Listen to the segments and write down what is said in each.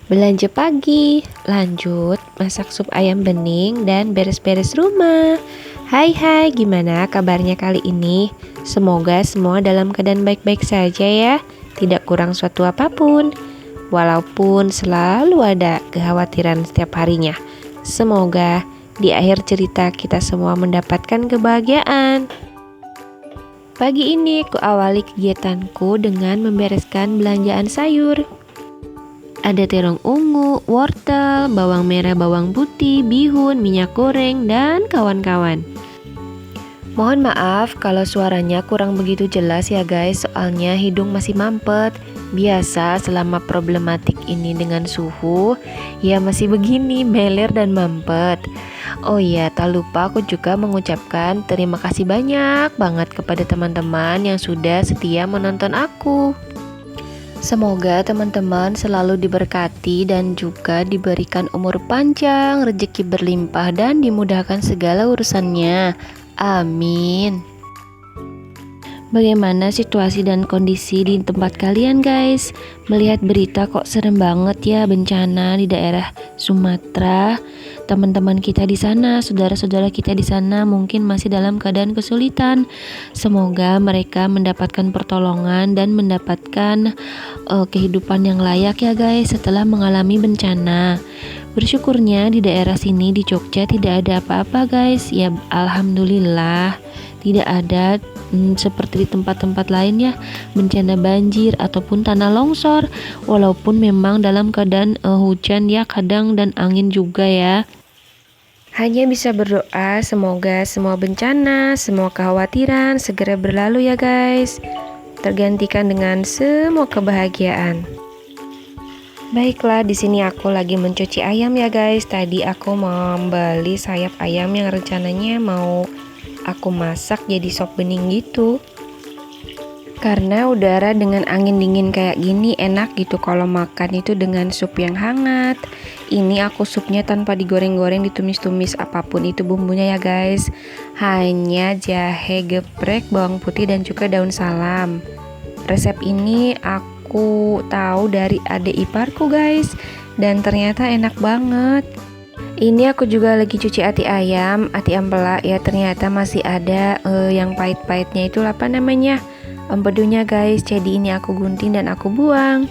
Belanja pagi, lanjut masak sup ayam bening dan beres-beres rumah. Hai, gimana kabarnya kali ini? Semoga semua dalam keadaan baik-baik saja ya, tidak kurang suatu apapun. Walaupun selalu ada kekhawatiran setiap harinya. Semoga di akhir cerita kita semua mendapatkan kebahagiaan. Pagi ini ku awali kegiatanku dengan membereskan belanjaan sayur. Ada terong ungu, wortel, bawang merah, bawang putih, bihun, minyak goreng, dan kawan-kawan. Mohon maaf kalau suaranya kurang begitu jelas ya guys, soalnya hidung masih mampet. Biasa selama problematik ini dengan suhu, ya masih begini, meler dan mampet. Oh iya, tak lupa aku juga mengucapkan terima kasih banyak banget kepada teman-teman yang sudah setia menonton aku. Semoga teman-teman selalu diberkati dan juga diberikan umur panjang, rezeki berlimpah dan dimudahkan segala urusannya. Amin. Bagaimana situasi dan kondisi di tempat kalian guys? Melihat berita kok serem banget ya bencana di daerah Sumatera. Teman-teman kita di sana, saudara-saudara kita di sana mungkin masih dalam keadaan kesulitan. Semoga mereka mendapatkan pertolongan dan mendapatkan kehidupan yang layak ya guys setelah mengalami bencana. Bersyukurnya di daerah sini di Jogja tidak ada apa-apa guys. Ya alhamdulillah tidak ada seperti di tempat-tempat lain ya, bencana banjir ataupun tanah longsor, walaupun memang dalam keadaan hujan ya kadang dan angin juga ya. Hanya bisa berdoa semoga semua bencana, semua kekhawatiran segera berlalu ya guys, tergantikan dengan semua kebahagiaan. Baiklah, di sini aku lagi mencuci ayam ya guys. Tadi aku membeli sayap ayam yang rencananya mau aku masak jadi sop bening gitu. Karena udara dengan angin dingin kayak gini enak gitu kalau makan itu dengan sup yang hangat. Ini aku supnya tanpa digoreng-goreng, ditumis-tumis apapun itu bumbunya ya guys. Hanya jahe geprek, bawang putih dan juga daun salam. Resep ini aku tahu dari adik iparku guys, dan ternyata enak banget. Ini aku juga lagi cuci ati ayam, ati ampela ya, ternyata masih ada yang pahit-pahitnya itu apa namanya, empedunya guys. Jadi ini aku gunting dan aku buang.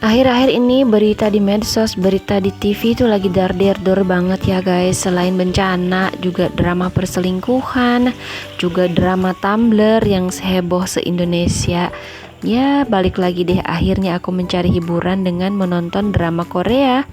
Akhir-akhir ini berita di medsos, berita di TV itu lagi dar-der-dor banget ya guys. Selain bencana, juga drama perselingkuhan, juga drama Tumblr yang heboh se-Indonesia. Ya balik lagi deh, akhirnya aku mencari hiburan dengan menonton drama Korea.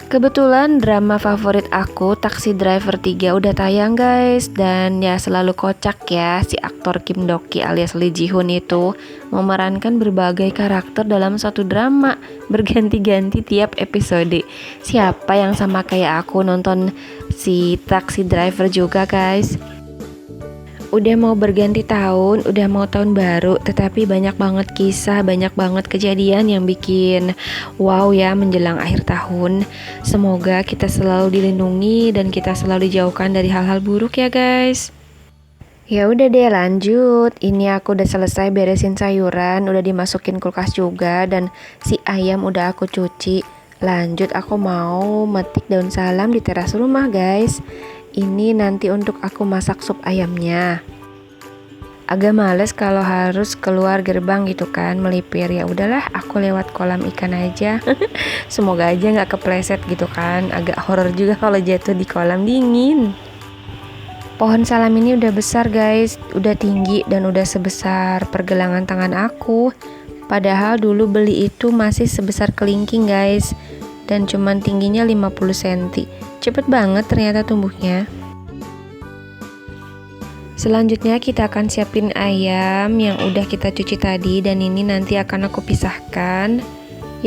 Kebetulan drama favorit aku Taxi Driver 3 udah tayang guys. Dan ya selalu kocak ya, si aktor Kim Dok-ki alias Lee Ji Hoon itu memerankan berbagai karakter dalam satu drama, berganti-ganti tiap episode. Siapa yang sama kayak aku nonton si Taxi Driver juga guys? Udah mau berganti tahun, udah mau tahun baru, tetapi banyak banget kisah, banyak banget kejadian yang bikin wow ya menjelang akhir tahun. Semoga kita selalu dilindungi dan kita selalu dijauhkan dari hal-hal buruk ya guys. Ya udah deh lanjut. Ini aku udah selesai beresin sayuran, udah dimasukin kulkas juga, dan si ayam udah aku cuci. Lanjut aku mau metik daun salam di teras rumah guys. Ini nanti untuk aku masak sup ayamnya. Agak males kalau harus keluar gerbang gitu kan, melipir. Ya udahlah, aku lewat kolam ikan aja. Semoga aja nggak kepleset gitu kan. Agak horor juga kalau jatuh di kolam dingin. Pohon salam ini udah besar guys, udah tinggi dan udah sebesar pergelangan tangan aku. Padahal dulu beli itu masih sebesar kelingking guys, dan cuman tingginya 50 cm. Cepet banget ternyata tumbuhnya. Selanjutnya kita akan siapin ayam yang udah kita cuci tadi, dan ini nanti akan aku pisahkan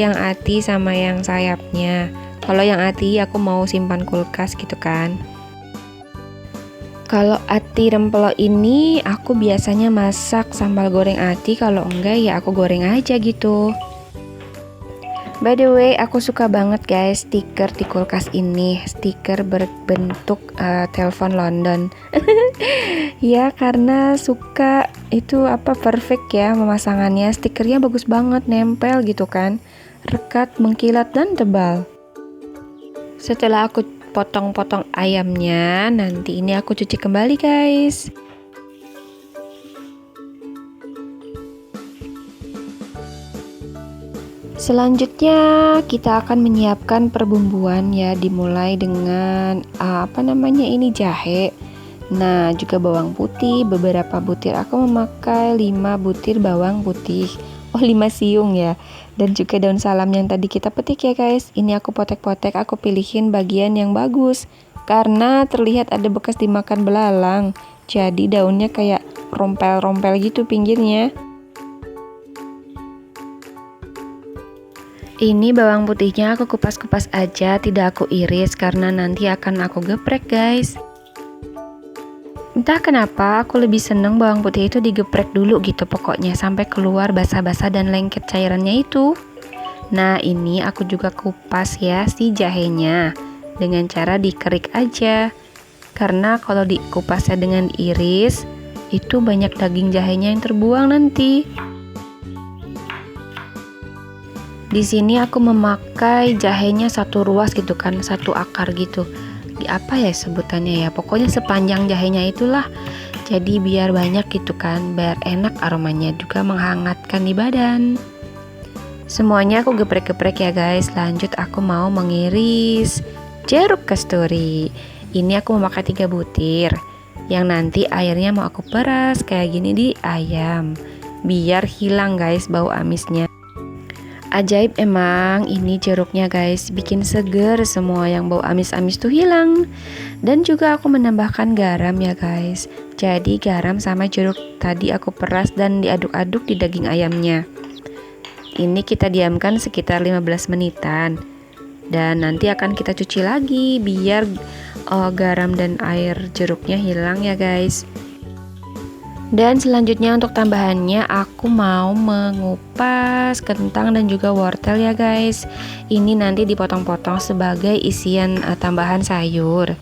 yang ati sama yang sayapnya. Kalau yang ati aku mau simpan kulkas gitu kan. Kalau ati rempelo ini aku biasanya masak sambal goreng ati, kalau enggak ya aku goreng aja gitu. By the way, aku suka banget guys stiker di kulkas ini. Stiker berbentuk telepon London. Ya karena suka itu perfect ya pemasangannya. Stikernya bagus banget, nempel gitu kan. rekat, mengkilat, dan tebal. Setelah aku potong-potong ayamnya, nanti ini aku cuci kembali guys. Selanjutnya kita akan menyiapkan perbumbuan ya, dimulai dengan jahe. Nah, juga bawang putih, beberapa butir. Aku memakai 5 butir bawang putih. 5 siung ya. Dan juga daun salam yang tadi kita petik ya guys. Ini aku potek-potek, aku pilihin bagian yang bagus karena terlihat ada bekas dimakan belalang. Jadi daunnya kayak rompel-rompel gitu pinggirnya. Ini bawang putihnya aku kupas-kupas aja, tidak aku iris karena nanti akan aku geprek guys. Entah kenapa aku lebih seneng bawang putih itu digeprek dulu gitu pokoknya, sampai keluar basah-basah dan lengket cairannya itu. Nah ini aku juga kupas ya si jahenya dengan cara dikerik aja, karena kalau dikupasnya dengan iris itu banyak daging jahenya yang terbuang nanti. Di sini aku memakai jahenya satu ruas gitu kan, satu akar gitu. Apa ya sebutannya ya, pokoknya sepanjang jahenya itulah. Jadi biar banyak gitu kan, biar enak aromanya, juga menghangatkan di badan. Semuanya aku geprek-geprek ya guys. Lanjut aku mau mengiris jeruk kasturi. Ini aku memakai 3 butir, yang nanti airnya mau aku peras kayak gini di ayam, biar hilang guys bau amisnya. Ajaib emang ini jeruknya guys, bikin seger, semua yang bau amis-amis tuh hilang. Dan juga aku menambahkan garam ya guys. Jadi garam sama jeruk tadi aku peras dan diaduk-aduk di daging ayamnya. Ini kita diamkan sekitar 15 menitan. Dan nanti akan kita cuci lagi biar garam dan air jeruknya hilang ya guys. Dan selanjutnya untuk tambahannya aku mau mengupas kentang dan juga wortel ya guys. Ini nanti dipotong-potong sebagai isian tambahan sayur.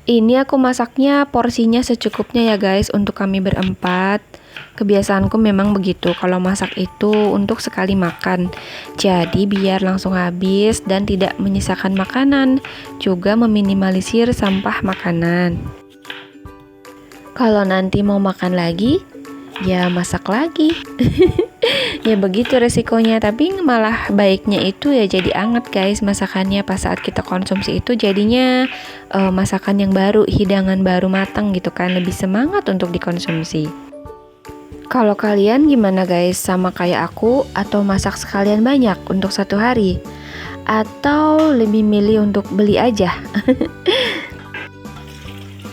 Ini aku masaknya porsinya secukupnya ya guys, untuk kami berempat. Kebiasaanku memang begitu, kalau masak itu untuk sekali makan. Jadi biar langsung habis dan tidak menyisakan makanan, juga meminimalisir sampah makanan. Kalau nanti mau makan lagi, ya masak lagi. Ya begitu resikonya, tapi malah baiknya itu ya jadi anget guys masakannya pas saat kita konsumsi itu, jadinya masakan yang baru, hidangan baru matang gitu kan, lebih semangat untuk dikonsumsi. Kalau kalian gimana guys, sama kayak aku atau masak sekalian banyak untuk satu hari? Atau lebih milih untuk beli aja?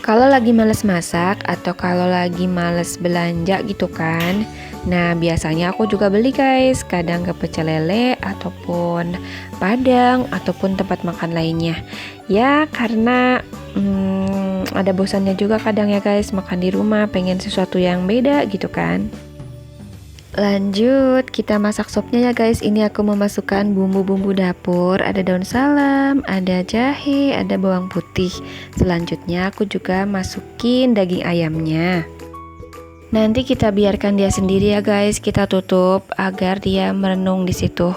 Kalau lagi males masak atau kalau lagi males belanja gitu kan, nah biasanya aku juga beli guys, kadang ke Pecel Lele ataupun Padang ataupun tempat makan lainnya. Ya karena ada bosannya juga kadang ya guys makan di rumah, pengen sesuatu yang beda gitu kan. Lanjut kita masak sopnya ya guys. Ini aku memasukkan bumbu-bumbu dapur, ada daun salam, ada jahe, ada bawang putih. Selanjutnya aku juga masukin daging ayamnya. Nanti kita biarkan dia sendiri ya guys, kita tutup agar dia merenung di situ.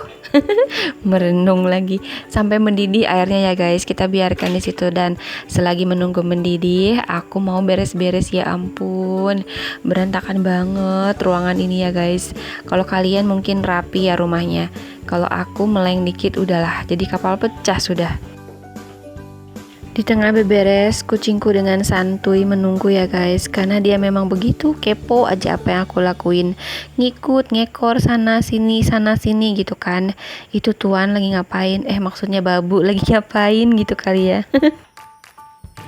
Merenung lagi sampai mendidih airnya ya guys, kita biarkan di situ. Dan selagi menunggu mendidih aku mau beres-beres, ya ampun berantakan banget ruangan ini ya guys. Kalau kalian mungkin rapi ya rumahnya, kalau aku meleng dikit udahlah jadi kapal pecah sudah. Di tengah beberes, kucingku dengan santuy menunggu ya guys, karena dia memang begitu kepo aja apa yang aku lakuin, ngikut ngekor sana sini gitu kan. Itu tuan lagi ngapain, maksudnya babu lagi ngapain gitu kali ya.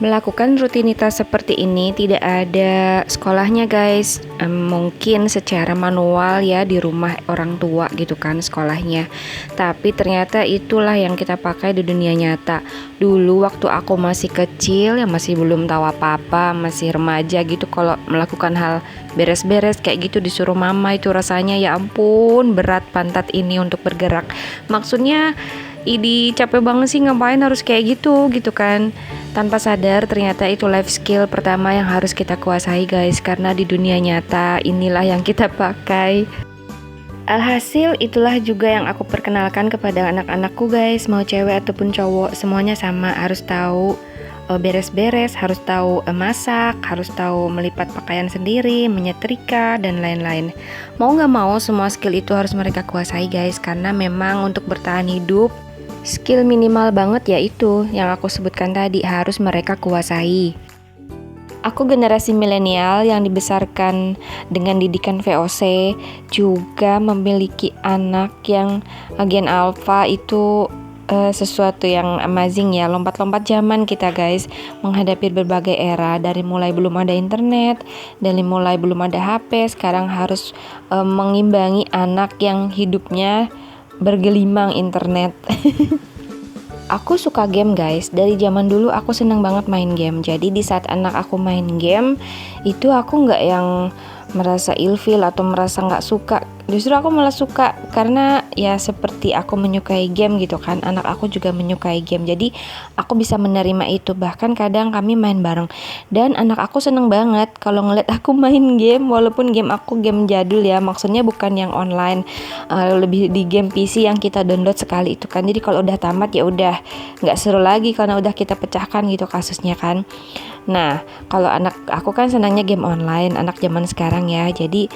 Melakukan rutinitas seperti ini tidak ada sekolahnya guys, mungkin secara manual ya di rumah orang tua gitu kan sekolahnya, tapi ternyata itulah yang kita pakai di dunia nyata. Dulu waktu aku masih kecil ya, masih belum tahu apa-apa, masih remaja gitu, kalau melakukan hal beres-beres kayak gitu disuruh mama itu rasanya ya ampun berat pantat ini untuk bergerak. Maksudnya ini capek banget sih, ngapain harus kayak gitu kan. Tanpa sadar ternyata itu life skill pertama yang harus kita kuasai guys, karena di dunia nyata inilah yang kita pakai. Alhasil itulah juga yang aku perkenalkan kepada anak-anakku guys, mau cewek ataupun cowok semuanya sama, harus tahu beres-beres, harus tahu masak, harus tahu melipat pakaian sendiri, menyetrika, dan lain-lain. Mau nggak mau semua skill itu harus mereka kuasai guys, karena memang untuk bertahan hidup skill minimal banget yaitu yang aku sebutkan tadi harus mereka kuasai. Aku generasi milenial yang dibesarkan dengan didikan VOC, juga memiliki anak yang Gen Alpha itu sesuatu yang amazing ya, lompat-lompat zaman kita guys, menghadapi berbagai era, dari mulai belum ada internet, dari mulai belum ada HP, sekarang harus mengimbangi anak yang hidupnya bergelimang internet. Aku suka game guys, dari zaman dulu aku seneng banget main game. Jadi di saat anak aku main game, itu aku nggak yang merasa ilfil atau merasa nggak suka. Justru aku malah suka, karena ya seperti aku menyukai game gitu kan, anak aku juga menyukai game. Jadi aku bisa menerima itu. Bahkan kadang kami main bareng, dan anak aku seneng banget kalau ngeliat aku main game. Walaupun game aku game jadul ya, maksudnya bukan yang online, lebih di game PC yang kita download sekali itu kan. Jadi kalau udah tamat ya udah nggak seru lagi karena udah kita pecahkan gitu kasusnya kan. Nah, kalau anak aku kan senangnya game online, anak zaman sekarang ya. Jadi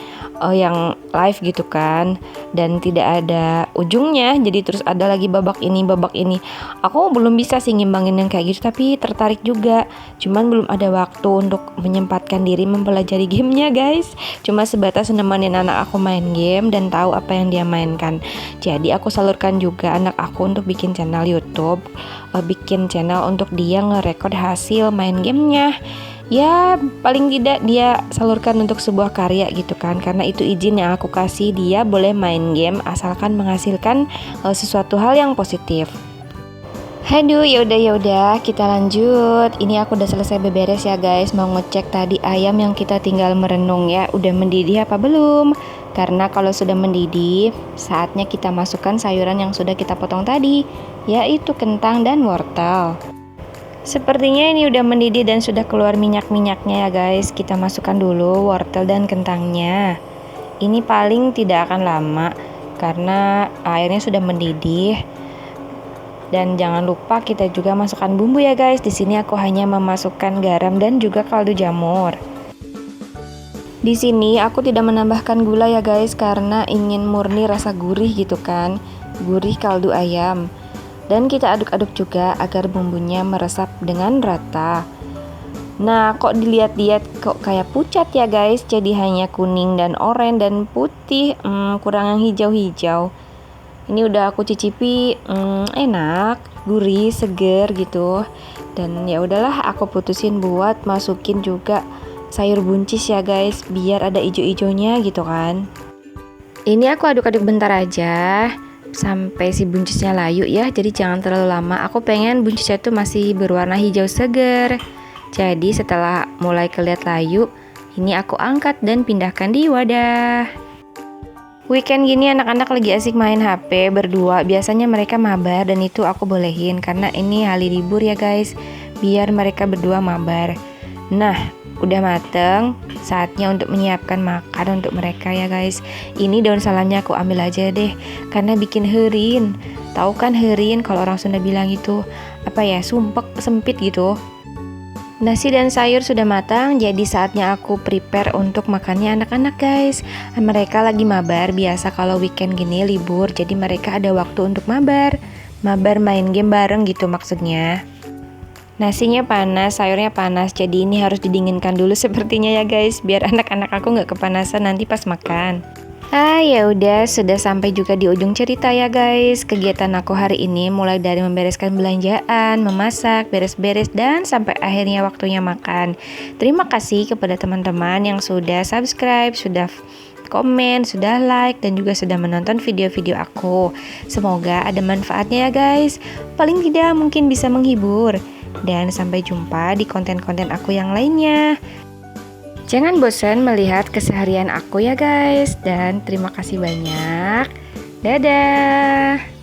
yang live gitu kan, dan tidak ada ujungnya. Jadi terus ada lagi babak ini, babak ini. Aku belum bisa sih ngimbangin yang kayak gitu, tapi tertarik juga. Cuman belum ada waktu untuk menyempatkan diri mempelajari gamenya guys. Cuma sebatas nemenin anak aku main game dan tahu apa yang dia mainkan. Jadi aku salurkan juga anak aku untuk bikin channel YouTube, bikin channel untuk dia ngerekord hasil main gamenya. Ya paling tidak dia salurkan untuk sebuah karya gitu kan, karena itu izin yang aku kasih, dia boleh main game asalkan menghasilkan sesuatu hal yang positif. Aduh, yaudah kita lanjut. Ini aku udah selesai beberes ya guys. Mau ngecek tadi ayam yang kita tinggal merenung ya, udah mendidih apa belum. Karena kalau sudah mendidih, saatnya kita masukkan sayuran yang sudah kita potong tadi, yaitu kentang dan wortel. Sepertinya ini udah mendidih dan sudah keluar minyak-minyaknya ya guys. Kita masukkan dulu wortel dan kentangnya. Ini paling tidak akan lama karena airnya sudah mendidih. Dan jangan lupa kita juga masukkan bumbu ya guys. Di sini aku hanya memasukkan garam dan juga kaldu jamur. Di sini aku tidak menambahkan gula ya guys, karena ingin murni rasa gurih gitu kan. Gurih kaldu ayam. Dan kita aduk-aduk juga agar bumbunya meresap dengan rata. Nah, kok dilihat-lihat kok kayak pucat ya guys. Jadi hanya kuning dan oranye dan putih, kurang yang hijau-hijau. Ini udah aku cicipi, enak, gurih, seger gitu. Dan ya udahlah, aku putusin buat masukin juga sayur buncis ya guys, biar ada ijo-ijonya gitu kan. Ini aku aduk-aduk bentar aja sampai si buncisnya layu ya, jadi jangan terlalu lama. Aku pengen buncisnya tuh masih berwarna hijau seger. Jadi setelah mulai kelihatan layu, ini aku angkat dan pindahkan di wadah. Weekend gini anak-anak lagi asik main HP berdua. Biasanya mereka mabar dan itu aku bolehin karena ini hari libur ya guys, biar mereka berdua mabar. Nah, udah mateng, saatnya untuk menyiapkan makan untuk mereka ya guys. Ini daun salamnya aku ambil aja deh, karena bikin herin. Tahu kan herin, kalau orang Sunda bilang itu apa ya, sumpek, sempit gitu. Nasi dan sayur sudah matang, jadi saatnya aku prepare untuk makannya anak-anak guys. Mereka lagi mabar, biasa kalau weekend gini libur, jadi mereka ada waktu untuk mabar. Mabar main game bareng gitu maksudnya. Nasinya panas, sayurnya panas, jadi ini harus didinginkan dulu sepertinya ya guys, biar anak-anak aku nggak kepanasan nanti pas makan. Ya udah, sudah sampai juga di ujung cerita ya guys. Kegiatan aku hari ini mulai dari membereskan belanjaan, memasak, beres-beres, dan sampai akhirnya waktunya makan. Terima kasih kepada teman-teman yang sudah subscribe, sudah komen, sudah like, dan juga sudah menonton video-video aku. Semoga ada manfaatnya ya guys. Paling tidak mungkin bisa menghibur. Dan sampai jumpa di konten-konten aku yang lainnya. Jangan bosan melihat keseharian aku ya guys. Dan terima kasih banyak. Dadah.